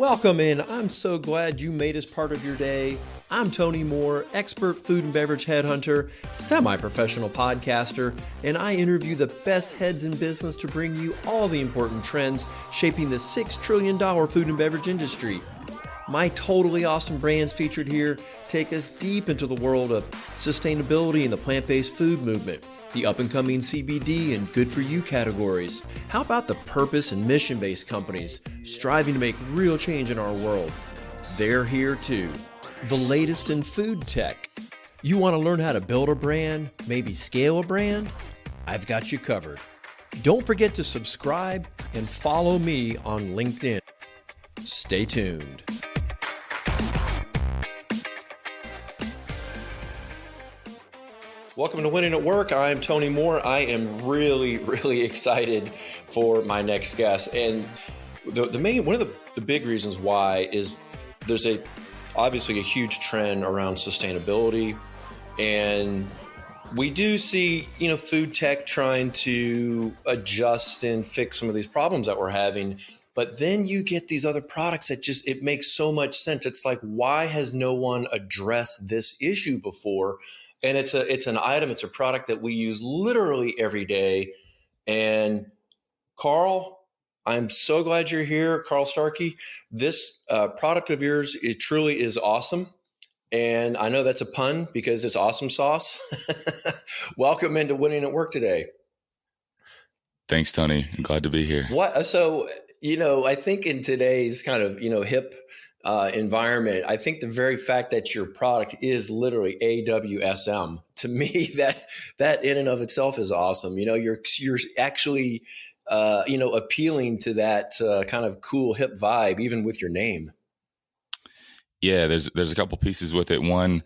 Welcome in. I'm so glad you made us part of your day. I'm Tony Moore, expert food and beverage headhunter, semi-professional podcaster, and I interview the best heads in business to bring you all the important trends shaping the $6 trillion food and beverage industry. My totally awesome brands featured here take us deep into the world of sustainability and the plant-based food movement, the up-and-coming CBD and good-for-you categories. How about the purpose and mission-based companies striving to make real change in our world? They're here too. The latest in food tech. You want to learn how to build a brand, maybe scale a brand? I've got you covered. Don't forget to subscribe and follow me on LinkedIn. Stay tuned. Welcome to Winning at Work. I'm Tony Moore. I am really excited for my next guest. And one of the big reasons why is there's obviously a huge trend around sustainability. And we do see, food tech trying to adjust and fix some of these problems that we're having. But then you get these other products that it makes so much sense. It's like, why has no one addressed this issue before? And it's an item, it's a product that we use literally every day. And Carl, I'm so glad you're here, Carl Starkey. This product of yours, it truly is awesome. And I know that's a pun because it's awesome sauce. Welcome into Winning at Work today. Thanks, Tony. I'm glad to be here. So, I think in today's kind of, hip environment, I think the very fact that your product is literally AWSM, to me, that in and of itself is awesome. You're actually, appealing to that kind of cool hip vibe, even with your name. Yeah, there's a couple pieces with it. One,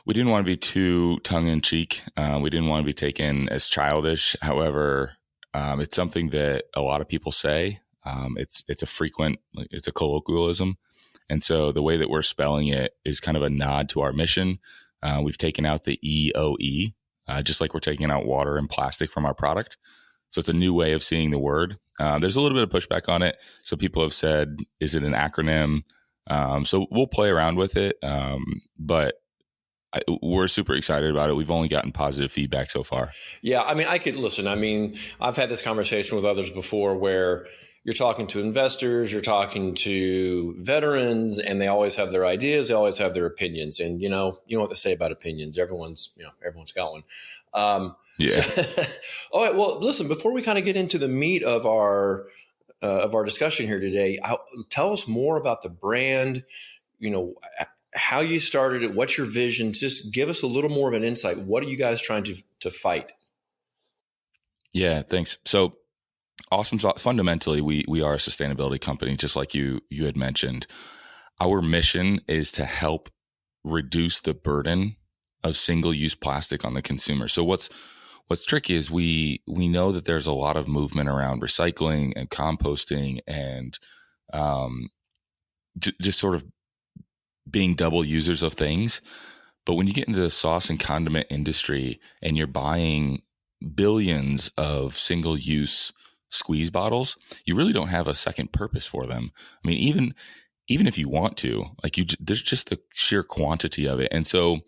we didn't want to be too tongue in cheek. We didn't want to be taken as childish. However, it's something that a lot of people say. It's a colloquialism. And so the way that we're spelling it is kind of a nod to our mission. We've taken out the EOE, just like we're taking out water and plastic from our product. So it's a new way of seeing the word. There's a little bit of pushback on it. So people have said, is it an acronym? So we'll play around with it. But we're super excited about it. We've only gotten positive feedback so far. Yeah. I've had this conversation with others before where you're talking to investors, you're talking to veterans, and they always have their ideas. They always have their opinions. And, you know what to say about opinions. Everyone's got one. Yeah. All right. Well, listen, before we kind of get into the meat of our discussion here today, tell us more about the brand, how you started it, what's your vision? Just give us a little more of an insight. What are you guys trying to fight? Yeah, thanks. So AWSM Sauce, fundamentally, we are a sustainability company, just like you had mentioned. Our mission is to help reduce the burden of single-use plastic on the consumer. So what's tricky is we know that there's a lot of movement around recycling and composting and just sort of being double users of things. But when you get into the sauce and condiment industry and you're buying billions of single-use squeeze bottles, you really don't have a second purpose for them. I mean, even if you want to, there's just the sheer quantity of it. And so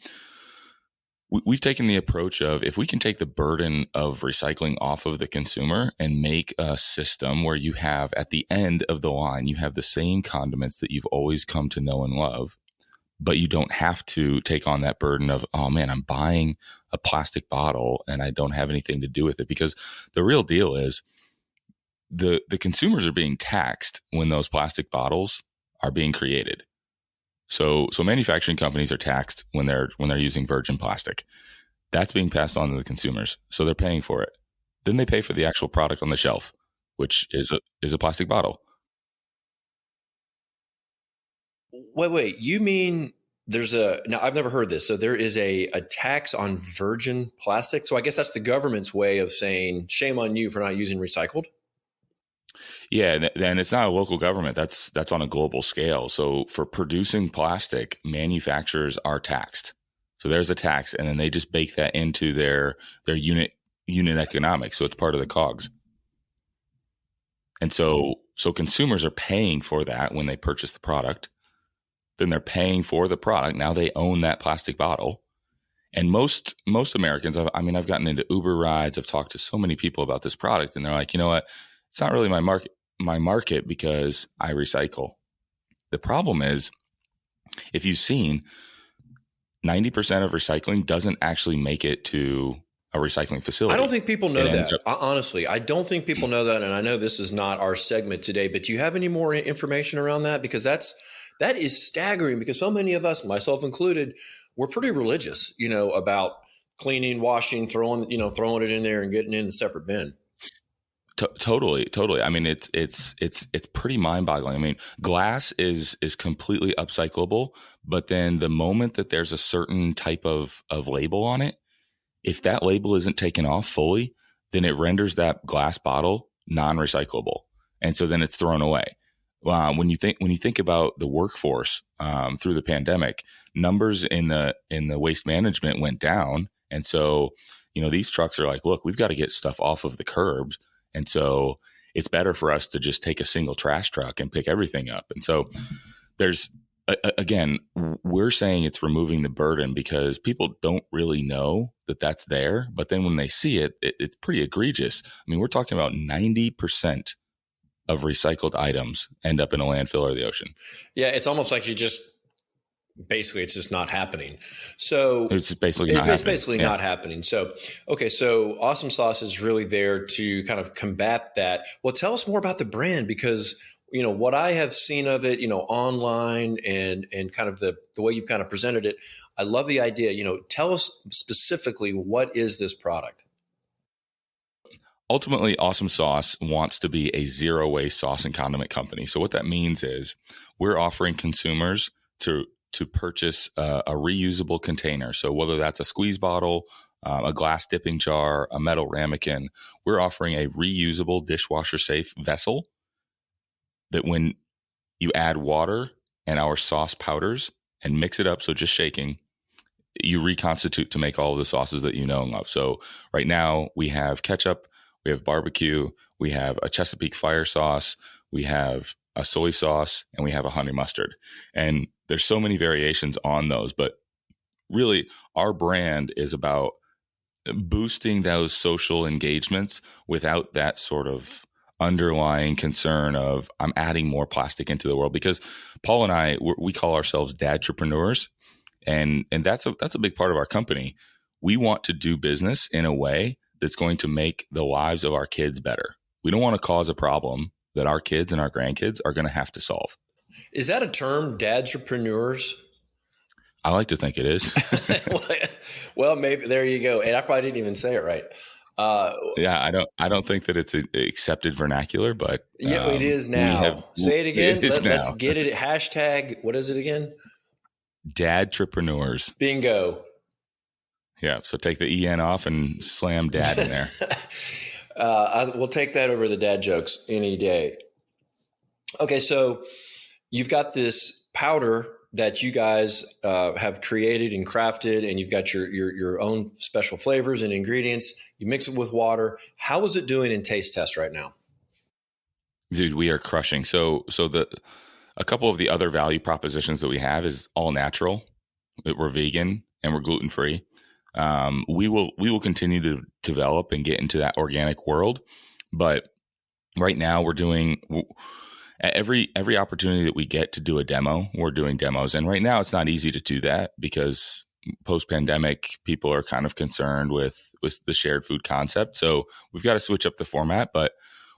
we've taken the approach of, if we can take the burden of recycling off of the consumer and make a system where you have, at the end of the line, you have the same condiments that you've always come to know and love, but you don't have to take on that burden of, oh man, I'm buying a plastic bottle and I don't have anything to do with it. Because the real deal is the consumers are being taxed when those plastic bottles are being created. So manufacturing companies are taxed when they're using virgin plastic. That's being passed on to the consumers. So they're paying for it. Then they pay for the actual product on the shelf, which is a plastic bottle. Wait, you mean now I've never heard this. So there is a tax on virgin plastic. So I guess that's the government's way of saying, shame on you for not using recycled. Yeah, and it's not a local government. That's on a global scale. So for producing plastic, manufacturers are taxed. So there's a tax, and then they just bake that into their unit economics. So it's part of the COGS. And so consumers are paying for that when they purchase the product. Then they're paying for the product. Now they own that plastic bottle. And most Americans, I've gotten into Uber rides. I've talked to so many people about this product, and they're like, you know what? It's not really my market because I recycle. The problem is, if you've seen, 90% of recycling doesn't actually make it to a recycling facility. I don't think people know that. Honestly, I don't think people know that. And I know this is not our segment today, but do you have any more information around that? Because that is staggering, because so many of us, myself included, we're pretty religious, about cleaning, washing, throwing it in there and getting in a separate bin. Totally. I mean, it's pretty mind boggling. I mean, glass is completely upcyclable, but then the moment that there's a certain type of label on it, if that label isn't taken off fully, then it renders that glass bottle non-recyclable. And so then it's thrown away. When you think about the workforce through the pandemic, numbers in the waste management went down. And so, these trucks are like, look, we've got to get stuff off of the curbs. And so it's better for us to just take a single trash truck and pick everything up. And so there's, again, we're saying it's removing the burden because people don't really know that that's there. But then when they see it, it's pretty egregious. I mean, we're talking about 90% of recycled items end up in a landfill or the ocean. Yeah, it's almost like it's just not happening. So it's basically not happening. So, okay. So AWSM Sauce is really there to kind of combat that. Well, tell us more about the brand, because, what I have seen of it, online and kind of the way you've kind of presented it, I love the idea. Tell us specifically, what is this product? Ultimately, AWSM Sauce wants to be a zero waste sauce and condiment company. So what that means is we're offering consumers to purchase a reusable container. So whether that's a squeeze bottle, a glass dipping jar, a metal ramekin, we're offering a reusable dishwasher safe vessel that when you add water and our sauce powders and mix it up, so just shaking, you reconstitute to make all of the sauces that you know and love. So right now we have ketchup, we have barbecue, we have a Chesapeake fire sauce, we have a soy sauce, and we have a honey mustard. And there's so many variations on those, but really our brand is about boosting those social engagements without that sort of underlying concern of I'm adding more plastic into the world. Because Paul and I, we call ourselves dadtrepreneurs, and that's a big part of our company. We want to do business in a way that's going to make the lives of our kids better. We don't want to cause a problem that our kids and our grandkids are going to have to solve. Is that a term, dadtrepreneurs? I like to think it is. Well, maybe there you go. And I probably didn't even say it right. Yeah, I don't think that it's an accepted vernacular, but yeah, it is now. Say it again. Let's get it. Hashtag. What is it again? Dadtrepreneurs. Bingo. Yeah. So take the EN off and slam dad in there. We'll take that over the dad jokes any day. Okay. So you've got this powder that you guys have created and crafted, and you've got your own special flavors and ingredients. You mix it with water. How is it doing in taste tests right now? Dude, we are crushing. So a couple of the other value propositions that we have is all natural. We're vegan and we're gluten free. We will continue to develop and get into that organic world, but right now we're doing every opportunity that we get to do a demo, we're doing demos. And right now it's not easy to do that because post-pandemic people are kind of concerned with the shared food concept. So we've got to switch up the format, but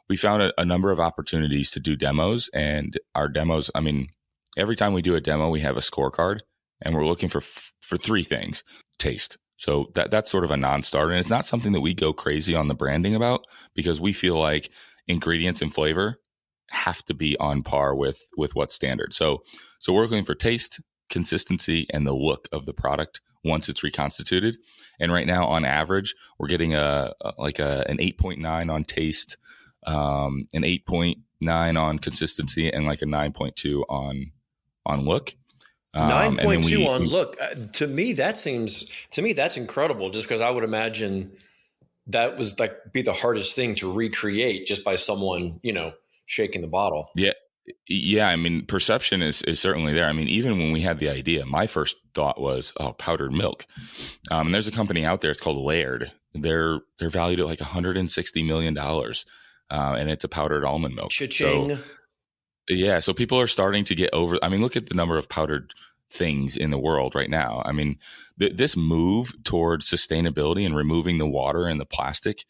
we found a number of opportunities to do demos, and our demos, I mean, every time we do a demo, we have a scorecard, and we're looking for three things. Taste. So that's sort of a non-starter, and it's not something that we go crazy on the branding about because we feel like ingredients and flavor have to be on par with what's standard. So we're looking for taste, consistency, and the look of the product once it's reconstituted. And right now, on average, we're getting an 8.9 on taste, an 8.9 on consistency, and like a 9.2 on look. 9.2 on look. To me, that's incredible, just because I would imagine that was like be the hardest thing to recreate just by someone, shaking the bottle. Yeah. Yeah. I mean, perception is certainly there. I mean, even when we had the idea, my first thought was, oh, powdered milk. And there's a company out there, it's called Laird. They're valued at like $160 million. And it's a powdered almond milk. Cha-ching. So, yeah. So people are starting to get over. I mean, look at the number of powdered things in the world right now. I mean, this move toward sustainability and removing the water and the plastic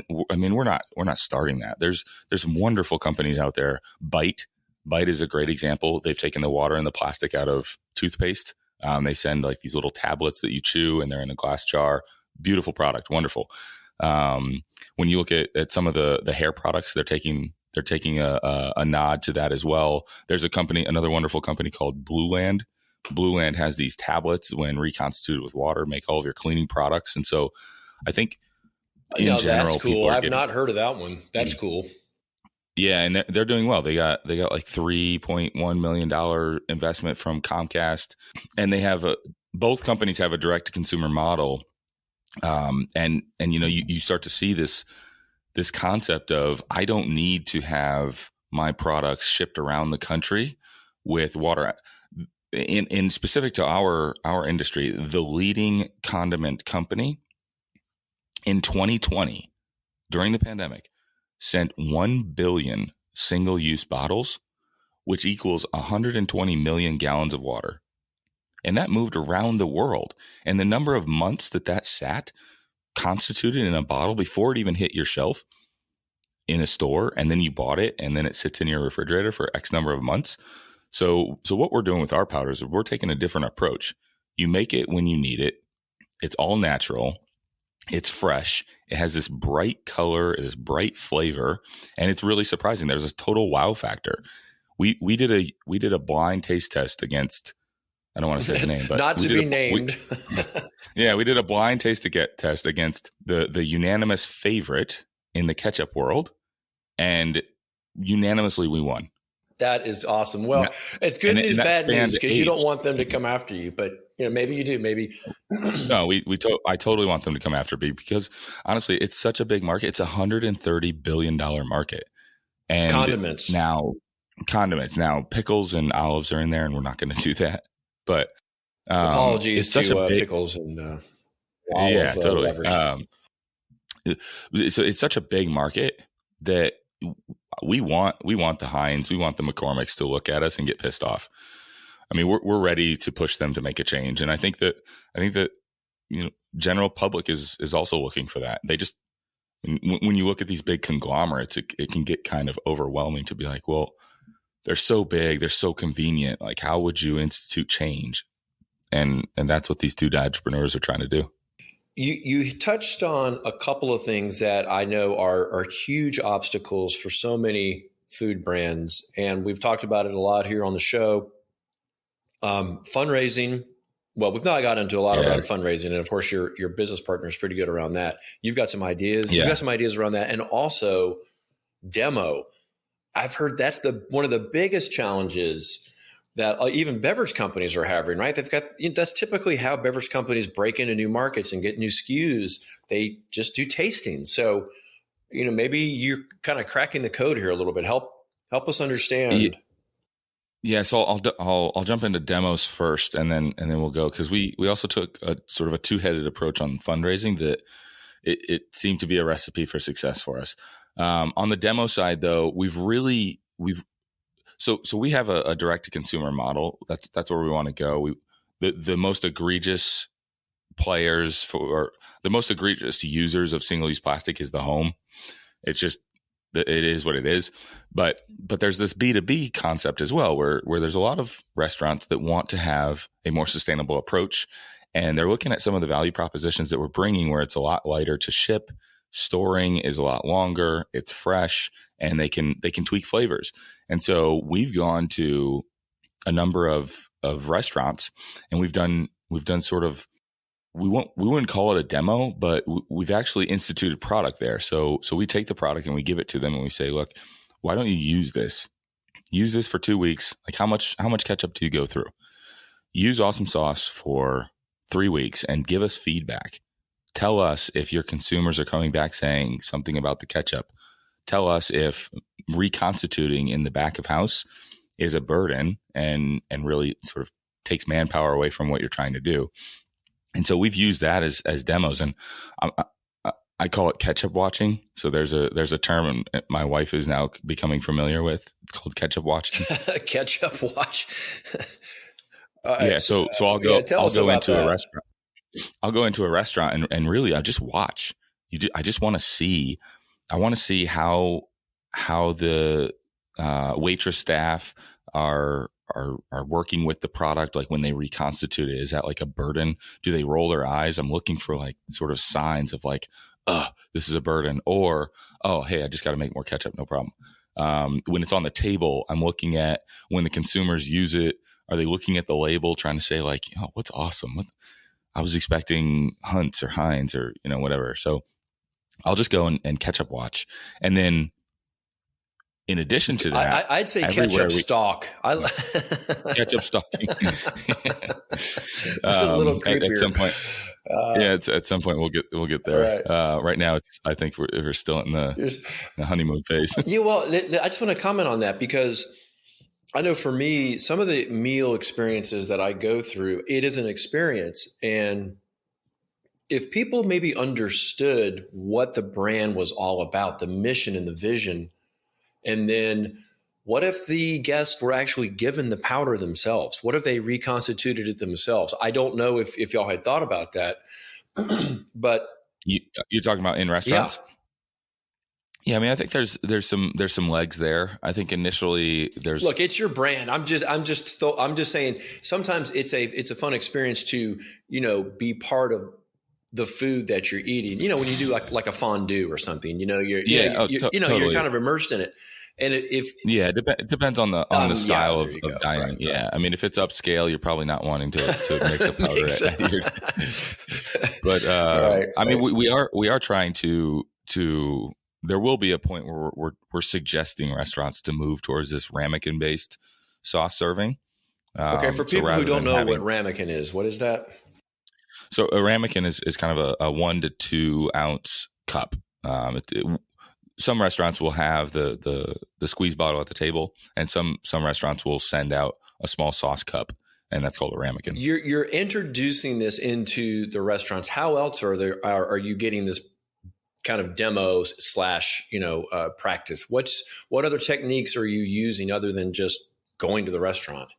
we're not starting that. There's some wonderful companies out there. Bite is a great example. They've taken the water and the plastic out of toothpaste. They send like these little tablets that you chew and they're in a glass jar. Beautiful product. Wonderful. When you look at some of the hair products, they're taking a nod to that as well. There's another wonderful company called Blue Land. Blue Land has these tablets when reconstituted with water, make all of your cleaning products. And so I think in general, that's cool. I've not heard of that one. That's cool. Yeah. And they're doing well. They got like $3.1 million investment from Comcast, and both companies have a direct to consumer model. And you start to see this concept of, I don't need to have my products shipped around the country with water. In specific to our industry, the leading condiment company in 2020 during the pandemic sent 1 billion single-use bottles, which equals 120 million gallons of water. And that moved around the world. And the number of months that sat constituted in a bottle before it even hit your shelf in a store, and then you bought it, and then it sits in your refrigerator for X number of months. So what we're doing with our powders is we're taking a different approach. You make it when you need it. It's all natural. It's fresh. It has this bright color, this bright flavor, and it's really surprising. There's a total wow factor. We did a blind taste test against, I don't want to say his name, but not to be named. We did a blind taste test against the unanimous favorite in the ketchup world, and unanimously we won. That is awesome. Well, it's good news, bad news, because you don't want them to come after you, but maybe you do. Maybe no. I totally want them to come after me, because honestly, it's such a big market. It's $130 billion market, and condiments now pickles and olives are in there, and we're not going to do that. But apologies to pickles and olives. Yeah, totally. So it's such a big market that we want the Heinz, we want the McCormick's to look at us and get pissed off. I mean, we're ready to push them to make a change, and I think that general public is also looking for that. They just, when you look at these big conglomerates, it can get kind of overwhelming to be like, well, they're so big, they're so convenient. Like, how would you institute change? And that's what these two dadtrepreneurs are trying to do. You touched on a couple of things that I know are huge obstacles for so many food brands, and we've talked about it a lot here on the show. Fundraising. Well, we've not gotten into a lot around fundraising, and of course, your business partner is pretty good around that. You've got some ideas. Yeah. You've got some ideas around that, and also demo. I've heard that's one of the biggest challenges that even beverage companies are having, right? That's typically how beverage companies break into new markets and get new SKUs. They just do tasting. So, maybe you're kind of cracking the code here a little bit. Help us understand. Yeah. So I'll jump into demos first, and then we'll go, because we also took a sort of a two-headed approach on fundraising that it seemed to be a recipe for success for us. On the demo side, though, So we have a direct to consumer model. That's where we want to go. The most egregious players or the most egregious users of single use plastic is the home. It's just, it is what it is. But there's this B2B concept as well, where there's a lot of restaurants that want to have a more sustainable approach, and they're looking at some of the value propositions that we're bringing, where it's a lot lighter to ship. Storing is a lot longer. It's fresh, and they can tweak flavors. And so we've gone to a number of restaurants, and we've done sort of, we wouldn't call it a demo, but we've actually instituted product there. So we take the product and we give it to them, and we say, look, why don't you use this? Use this for 2 weeks. Like, how much ketchup do you go through? Use AWSM Sauce for 3 weeks and give us feedback. Tell us if your consumers are coming back saying something about the ketchup. Tell us if reconstituting in the back of house is a burden and really sort of takes manpower away from what you're trying to do. And so we've used that as demos, and I call it ketchup watching. So there's a term my wife is now becoming familiar with. It's called ketchup watching. Ketchup watch. Yeah. So I'll go into that. a restaurant. I'll go into a restaurant and really I just watch. I just want to see. I want to see how the waitress staff are working with the product. Like when they reconstitute it, is that like a burden? Do they roll their eyes? I'm looking for like sort of signs of like, this is a burden, or, oh, hey, I just got to make more ketchup. No problem. When it's on the table, I'm looking at when the consumers use it. Are they looking at the label trying to say like, oh, what's awesome? I was expecting Hunt's or Heinz or, whatever. So I'll just go and ketchup watch. And then in addition to that, I'd say ketchup stock. Ketchup stalking. It's a little creepier. At some point, at some point we'll get there. Right now, I think we're still in the honeymoon phase. Well, I just want to comment on that because I know for me, some of the meal experiences that I go through, it is an experience, and if people maybe understood what the brand was all about, the mission and the vision. And then what if the guests were actually given the powder themselves? What if they reconstituted it themselves? I don't know if y'all had thought about that, but you're talking about in restaurants? Yeah. I mean, I think there's some legs there. I think initially look, it's your brand. I'm just saying sometimes it's a fun experience to, be part of the food that you're eating, when you do like a fondue or something, you're kind of immersed in it. And it depends on the style of dining. Right, yeah. Right. I mean, if it's upscale, you're probably not wanting to mix a powder. But right. I mean, we are trying to, there will be a point where we're suggesting restaurants to move towards this ramekin based sauce serving. Okay. For people who don't know what ramekin is, what is that? So a ramekin is kind of a 1 to 2 ounce cup. Some restaurants will have the squeeze bottle at the table, and some restaurants will send out a small sauce cup, and that's called a ramekin. You're introducing this into the restaurants. How else are you getting this kind of demos / practice? What other techniques are you using other than just going to the restaurant?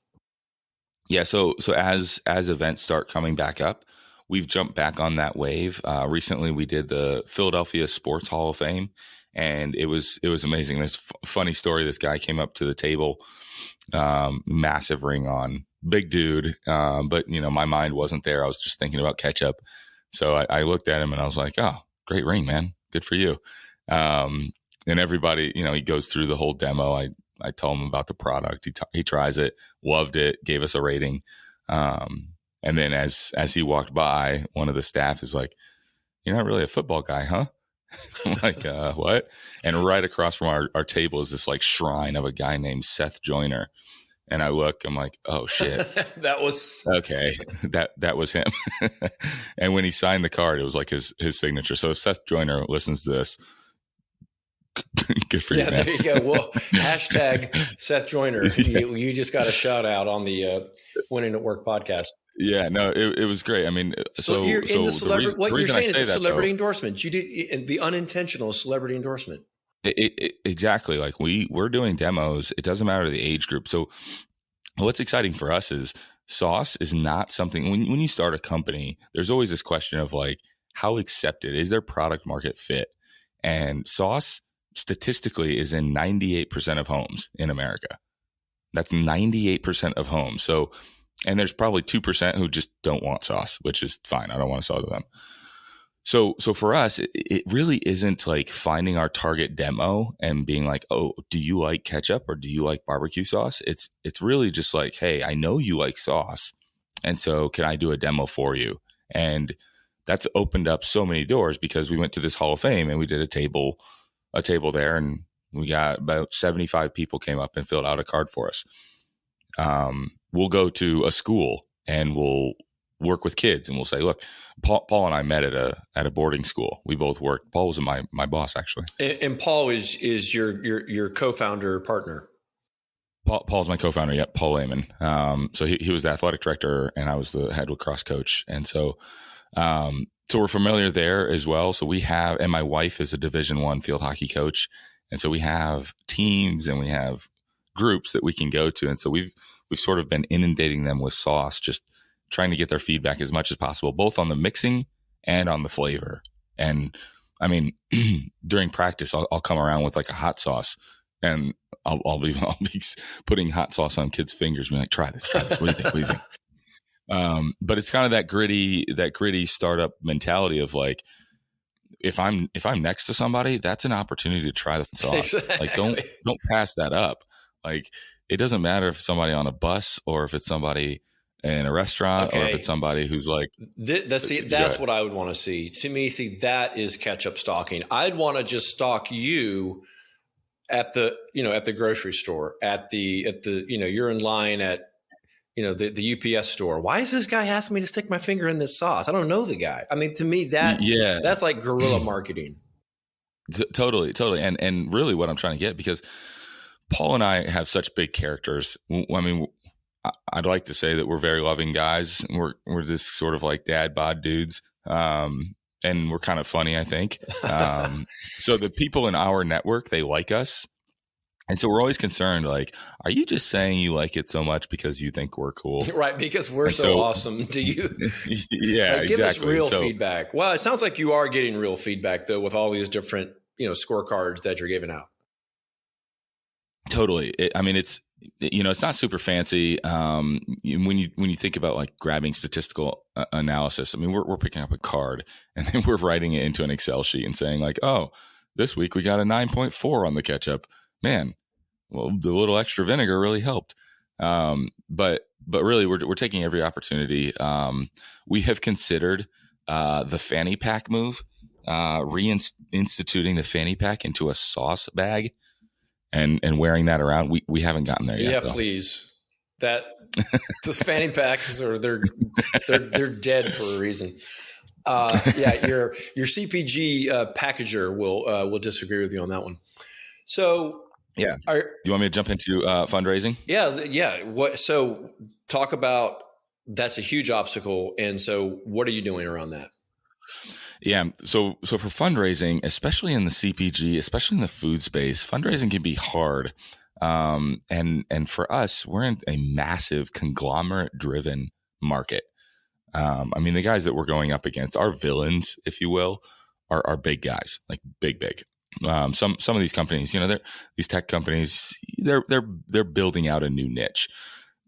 Yeah. So as events start coming back up, we've jumped back on that wave. Recently, we did the Philadelphia Sports Hall of Fame, and it was amazing. This funny story. This guy came up to the table, massive ring on, big dude, but my mind wasn't there. I was just thinking about ketchup. So I looked at him and I was like, "Oh, great ring, man! Good for you." And everybody, he goes through the whole demo. I tell him about the product. He tries it, loved it, gave us a rating. And then as he walked by, one of the staff is like, "You're not really a football guy, huh?" I'm like, what? And right across from our table is this like shrine of a guy named Seth Joyner. And I look, I'm like, oh shit. That was okay. That was him. And when he signed the card, it was like his signature. So if Seth Joyner listens to this, good for you, man. There you go. Well, hashtag Seth Joyner. Yeah. You just got a shout out on the Winning at Work podcast. Yeah, no, it was great. I mean, so you're in the celebrity. What you're saying is the celebrity endorsement. You did the unintentional celebrity endorsement. Exactly. Like we're doing demos. It doesn't matter the age group. So what's exciting for us is sauce is not something when you start a company, there's always this question of like, how accepted is their product market fit? And sauce statistically is in 98% of homes in America. That's 98% of homes. So, and there's probably 2% who just don't want sauce, which is fine. I don't want to sell to them. So for us, it really isn't like finding our target demo and being like, oh, do you like ketchup or do you like barbecue sauce? It's really just like, hey, I know you like sauce. And so can I do a demo for you? And that's opened up so many doors because we went to this Hall of Fame and we did a table there, and we got about 75 people came up and filled out a card for us. We'll go to a school and we'll work with kids, and we'll say, look, Paul and I met at a boarding school. We both worked. Paul was my boss, actually. And Paul is your co-founder partner. Paul's my co-founder. Yep. Paul Lehman. So he was the athletic director and I was the head lacrosse coach. And so we're familiar there as well. So we have, and my wife is a Division I field hockey coach. And so we have teams and we have groups that we can go to. And so we've sort of been inundating them with sauce, just trying to get their feedback as much as possible, both on the mixing and on the flavor. And I mean, during practice, I'll come around with like a hot sauce, and I'll be putting hot sauce on kids' fingers, being like, try this. What do you think? What do you think? But it's kind of that gritty startup mentality of like, if I'm next to somebody, that's an opportunity to try the sauce. Exactly. Like, don't pass that up. Like, it doesn't matter if it's somebody on a bus or if it's somebody in a restaurant, or if it's somebody who's like, that's what I would want to see. To me, that is catch-up stalking. I'd want to just stalk you at the grocery store, at the you're in line at, the UPS store. Why is this guy asking me to stick my finger in this sauce? I don't know the guy. I mean, to me, that's like guerrilla marketing. Totally. And really what I'm trying to get, because Paul and I have such big characters. I mean, I'd like to say that we're very loving guys. We're this sort of like dad bod dudes. And we're kind of funny, I think. So the people in our network, they like us. And so we're always concerned, like, are you just saying you like it so much because you think we're cool? Right, because we're so awesome. Do you? Yeah, like, give exactly. us real feedback. Well, it sounds like you are getting real feedback, though, with all these different, scorecards that you're giving out. Totally. It's not super fancy. When you think about like grabbing statistical analysis, I mean, we're picking up a card and then we're writing it into an Excel sheet and saying like, oh, this week we got a 9.4 on the ketchup. Man, well, the little extra vinegar really helped. But really, we're taking every opportunity. We have considered the fanny pack move, reinstituting the fanny pack into a sauce bag. And wearing that around, we haven't gotten there yet. Yeah, though. Please. That those fanny packs they're dead for a reason. Your CPG packager will disagree with you on that one. So yeah, do you want me to jump into fundraising? Yeah. So talk about, that's a huge obstacle, and so what are you doing around that? Yeah. So for fundraising, especially in the CPG, especially in the food space, fundraising can be hard. And for us, we're in a massive conglomerate driven market. I mean, the guys that we're going up against, our villains, if you will, are big guys, like big. Some of these companies, these tech companies, they're building out a new niche.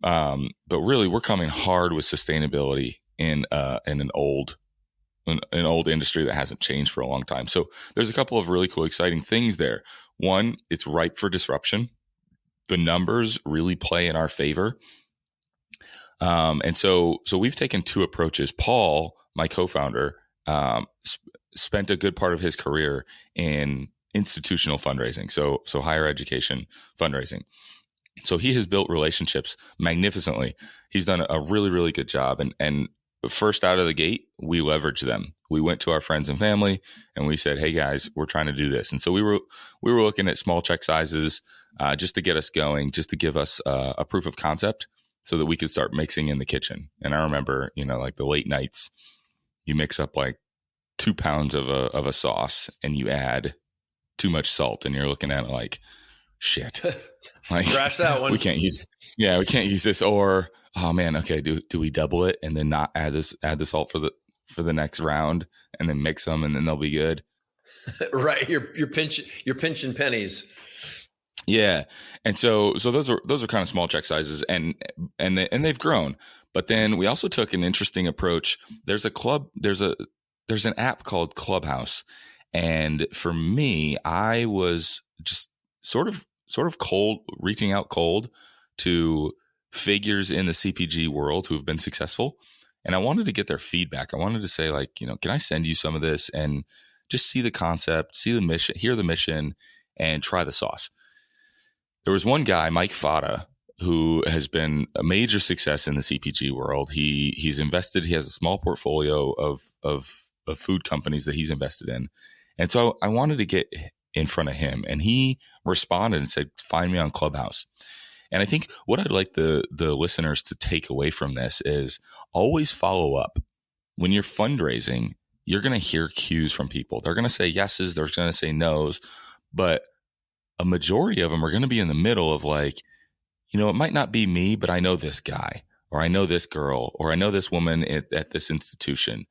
But really we're coming hard with sustainability in an old industry that hasn't changed for a long time. So there's a couple of really cool, exciting things there. One, it's ripe for disruption. The numbers really play in our favor. And so we've taken two approaches. Paul, my co-founder, spent a good part of his career in institutional fundraising. So higher education fundraising. So he has built relationships magnificently. He's done a really, really good job. And first out of the gate, we leveraged them. We went to our friends and family and we said, hey guys, we're trying to do this. And so we were looking at small check sizes, just to get us going, just to give us a proof of concept so that we could start mixing in the kitchen. And I remember, like the late nights, you mix up like 2 pounds of a sauce and you add too much salt and you're looking at it like, shit, like trash that one. We can't use this. Or, oh man, okay, do we double it and then not add the salt for the next round and then mix them and then they'll be good. Right. You're pinching pennies. Yeah. And so those are kind of small check sizes and they've grown. But then we also took an interesting approach. There's an app called Clubhouse. And for me, I was just sort of reaching out cold to figures in the CPG world who have been successful. And I wanted to get their feedback. I wanted to say like, can I send you some of this and just see the concept, see the mission, hear the mission, and try the sauce. There was one guy, Mike Fata, who has been a major success in the CPG world. He's invested. He has a small portfolio of food companies that he's invested in, and so I wanted to get in front of him, and he responded and said, "Find me on Clubhouse." And I think what I'd like the listeners to take away from this is always follow up. When you're fundraising, you're going to hear cues from people. They're going to say yeses, they're going to say nos, but a majority of them are going to be in the middle of like, you know, it might not be me, but I know this guy, or I know this girl, or I know this woman at this institution.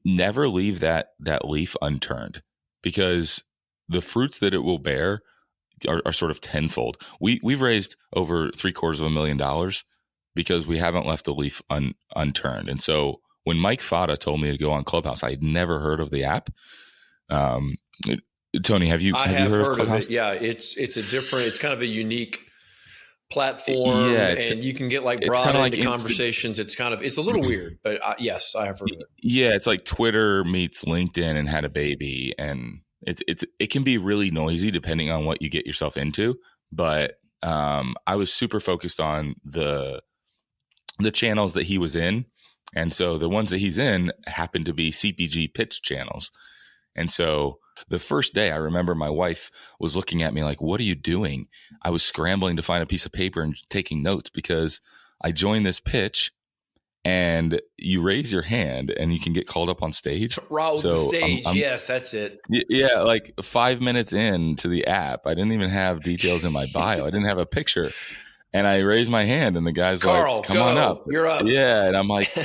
Never leave that leaf unturned, because the fruits that it will bear are sort of tenfold. We've raised over $750,000 because we haven't left a leaf unturned. And so when Mike Fata told me to go on Clubhouse, I had never heard of the app. Tony, have you heard of Clubhouse? It. Yeah, it's kind of a unique platform, and you can get like brought into conversations. It's a little weird, but yes, I have heard of it. Yeah, it's like Twitter meets LinkedIn and had a baby, and it can be really noisy depending on what you get yourself into. But I was super focused on the channels that he was in, and so the ones that he's in happen to be CPG pitch channels. And so the first day, I remember my wife was looking at me like, "What are you doing?" I was scrambling to find a piece of paper and taking notes, because I joined this pitch, and you raise your hand and you can get called up on stage. Stage. Yes, that's it. Yeah. Like 5 minutes into the app, I didn't even have details in my bio. I didn't have a picture. And I raised my hand, and the guy's Carl, like, "Come on up. You're up." Yeah. And I'm like,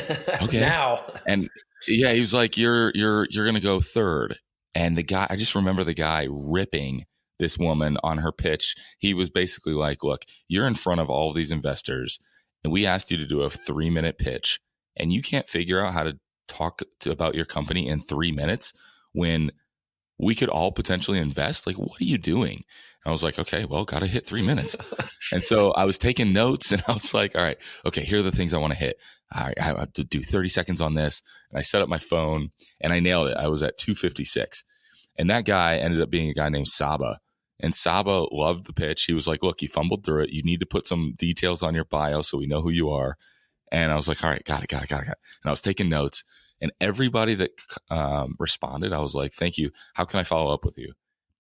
"Okay." Now. And yeah, he was like, you're going to go third. And the guy, I just remember the guy ripping this woman on her pitch. He was basically like, "Look, you're in front of all of these investors, and we asked you to do a 3-minute pitch, and you can't figure out how to talk about your company in 3 minutes when we could all potentially invest. Like, what are you doing?" And I was like, "Okay, well, got to hit 3 minutes." And so I was taking notes, and I was like, "All right, okay, here are the things I want to hit. I have to do 30 seconds on this." And I set up my phone, and I nailed it. I was at 256. And that guy ended up being a guy named Saba. And Saba loved the pitch. He was like, "Look, you fumbled through it. You need to put some details on your bio so we know who you are." And I was like, "All right, got it. And I was taking notes. And everybody that responded, I was like, "Thank you. How can I follow up with you?"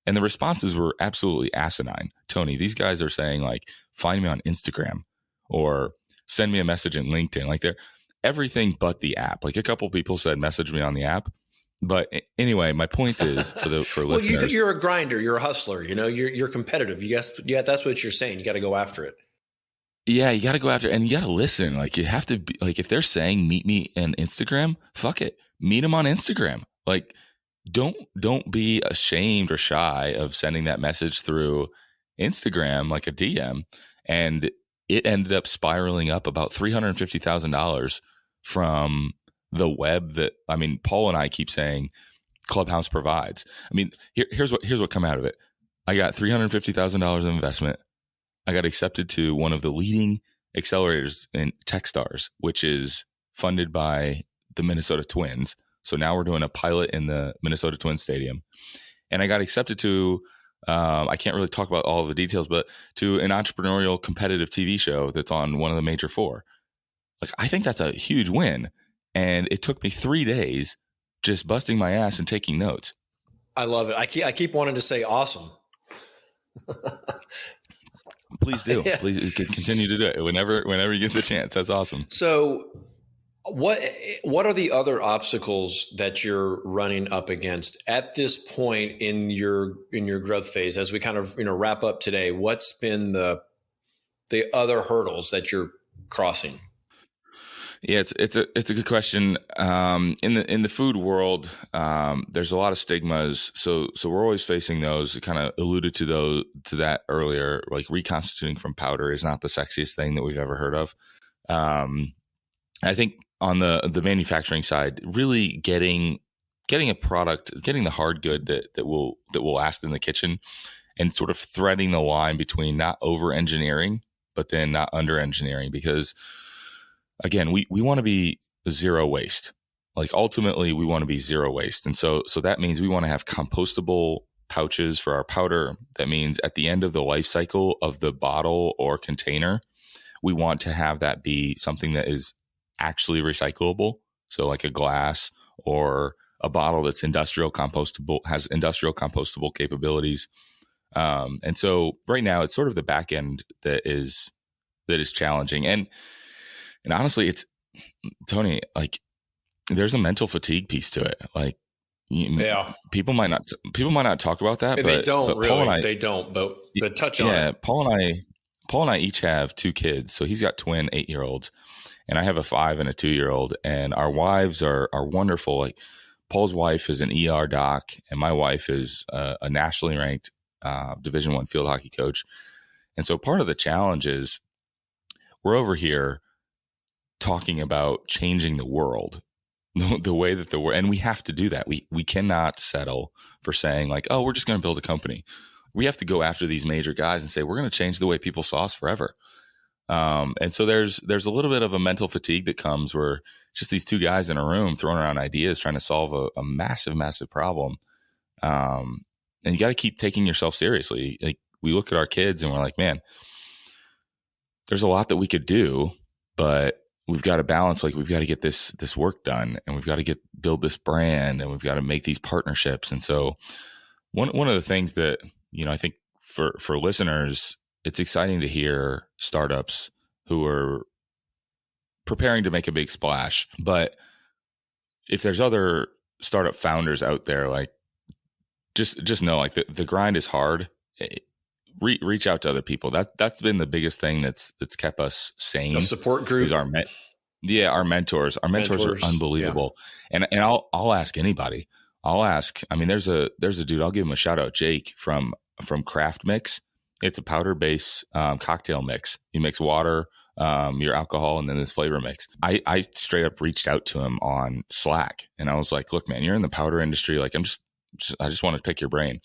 And the responses were absolutely asinine. Tony, these guys are saying like, "Find me on Instagram," or "Send me a message in LinkedIn." Like, they're everything but the app. Like, a couple people said, "Message me on the app." But anyway, my point is for well, listeners, you're a grinder, you're a hustler. You know, you're competitive. That's what you're saying. You got to go after it. Yeah, you got to go after it, and you got to listen. Like, you have to be, like, if they're saying meet me on Instagram, fuck it, meet them on Instagram. Like, don't be ashamed or shy of sending that message through Instagram, like a DM. And it ended up spiraling up about $350,000 from the web that, I mean, Paul and I keep saying Clubhouse provides. I mean, here's what come out of it. I got $350,000 of investment. I got accepted to one of the leading accelerators in Techstars, which is funded by the Minnesota Twins. So now we're doing a pilot in the Minnesota Twins stadium. And I got accepted to, I can't really talk about all of the details, but to an entrepreneurial competitive TV show that's on one of the major four. Like, I think that's a huge win. And it took me 3 days just busting my ass and taking notes. I love it. I keep wanting to say awesome. Please do. Yeah. Please continue to do it whenever you get the chance. That's awesome. So what are the other obstacles that you're running up against at this point in your growth phase? As we kind of, wrap up today, what's been the other hurdles that you're crossing? Yeah, it's a good question. In the food world, there's a lot of stigmas. So we're always facing those. We kind of alluded to that earlier. Like, reconstituting from powder is not the sexiest thing that we've ever heard of. I think on the manufacturing side, really getting a product, getting the hard good that will last in the kitchen, and sort of threading the line between not over engineering, but then not under engineering, because again, we want to be zero waste. Like, ultimately, we want to be zero waste. And so that means we want to have compostable pouches for our powder. That means at the end of the life cycle of the bottle or container, we want to have that be something that is actually recyclable. So like a glass or a bottle that's has industrial compostable capabilities. And so right now it's sort of the back end that is challenging. And honestly, it's, Tony, like there's a mental fatigue piece to it. Like, people might not talk about that, but they don't really. But touch on it. Paul and I each have 2 kids. So he's got twin 8-year-olds, and I have a 5 and a 2-year-old, and our wives are wonderful. Like Paul's wife is an ER doc, and my wife is a nationally ranked Division I field hockey coach. And so part of the challenge is we're over here talking about changing the world, the way that and we have to do that. We cannot settle for saying like, oh, we're just going to build a company. We have to go after these major guys and say, we're going to change the way people sauce forever. And so there's a little bit of a mental fatigue that comes where it's just these 2 guys in a room throwing around ideas, trying to solve a massive, massive problem. And you got to keep taking yourself seriously. Like we look at our kids and we're like, man, there's a lot that we could do, but we've got to balance, like we've got to get this work done, and we've got to build this brand, and we've got to make these partnerships. And so one of the things that, I think for listeners, it's exciting to hear startups who are preparing to make a big splash. But if there's other startup founders out there, like just know, like the grind is hard. Reach out to other people. That's been the biggest thing that's kept us sane. A support group. Our mentors. Our mentors are unbelievable. Yeah. And I'll ask anybody. I mean, there's a dude, I'll give him a shout out, Jake from Craft Mix. It's a powder base cocktail mix. He makes water, your alcohol, and then this flavor mix. I straight up reached out to him on Slack, and I was like, look, man, you're in the powder industry. Like I just want to pick your brain.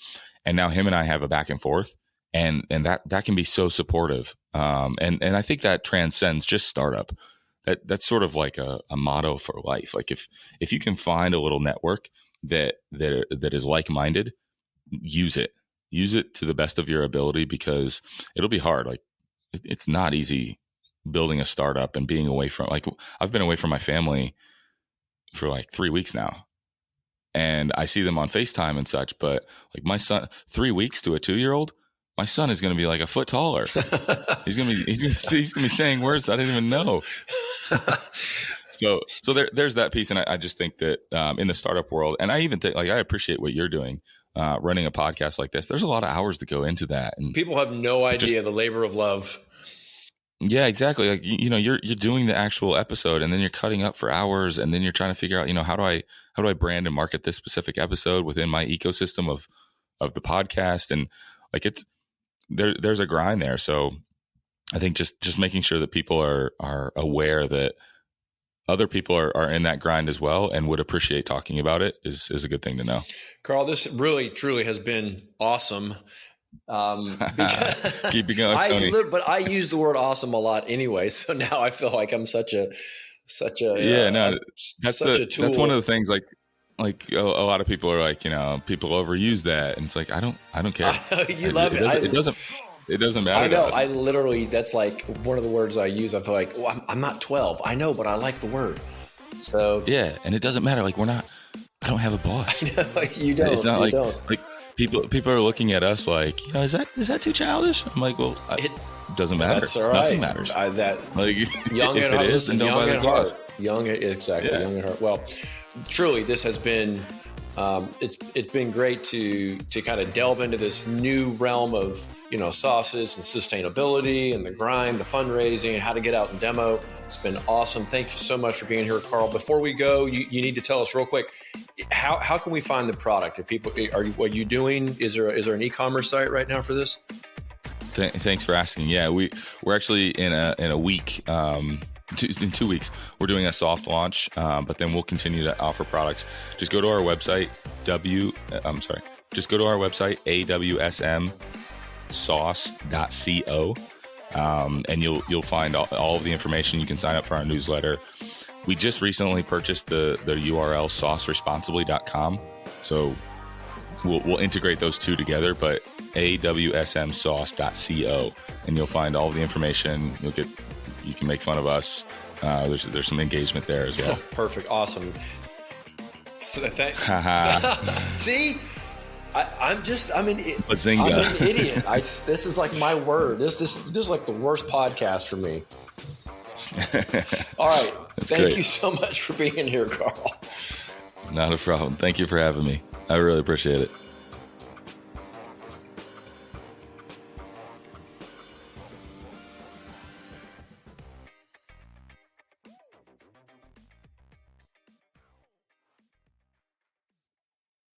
And now him and I have a back and forth. And that can be so supportive. And I think that transcends just startup. That's sort of like a motto for life. Like if you can find a little network that is like-minded, use it to the best of your ability, because it'll be hard. Like it's not easy building a startup and being away from, like, I've been away from my family for like 3 weeks now, and I see them on FaceTime and such, but like my son, 3 weeks to a 2-year-old, my son is going to be like a foot taller. He's going to be saying words I didn't even know. So there's that piece. And I just think that in the startup world, and I even think, like, I appreciate what you're doing, running a podcast like this. There's a lot of hours that go into that. And people have no idea the labor of love. Yeah, exactly. Like, you're doing the actual episode, and then you're cutting up for hours, and then you're trying to figure out, how do I brand and market this specific episode within my ecosystem of the podcast. And like, there's a grind there. So I think just making sure that people are aware that other people are in that grind as well and would appreciate talking about it is a good thing to know. Carl, this really, truly has been awesome. Keep it going, Tony. But I use the word awesome a lot anyway. So now I feel like I'm such a that's a tool. That's one of the things, like a lot of people are like, people overuse that, and it's like, I don't care. You love it. It doesn't matter. I know. I literally, that's like one of the words I use. I feel like, I'm not 12. I know, but I like the word. So yeah, and it doesn't matter. Like I don't have a boss. You don't. It's not like people are looking at us like, is that too childish? I'm like, well, it doesn't matter. That's all right. Nothing matters. Young at heart. Is, and young at heart. Young at heart. Well, truly, this has been. It's been great to kind of delve into this new realm of sauces and sustainability and the grind, the fundraising, and how to get out and demo. It's been awesome. Thank you so much for being here, Carl. Before we go, you need to tell us real quick, how can we find the product? If people what you doing? Is there an e-commerce site right now for this? Thanks for asking. Yeah, we're actually in a week. In 2 weeks, we're doing a soft launch, but then we'll continue to offer products. Just go to our website, AWSM Sauce.co, and you'll find all of the information. You can sign up for our newsletter. We just recently purchased the URL sauceresponsibly.com, so we'll integrate those two together. But AWSM Sauce.co, and you'll find all of the information. You'll get You can make fun of us. There's some engagement there as well. Perfect. Awesome. So see, I'm an idiot. This is like my word. This is like the worst podcast for me. All right. Thank you so much for being here, Carl. Not a problem. Thank you for having me. I really appreciate it.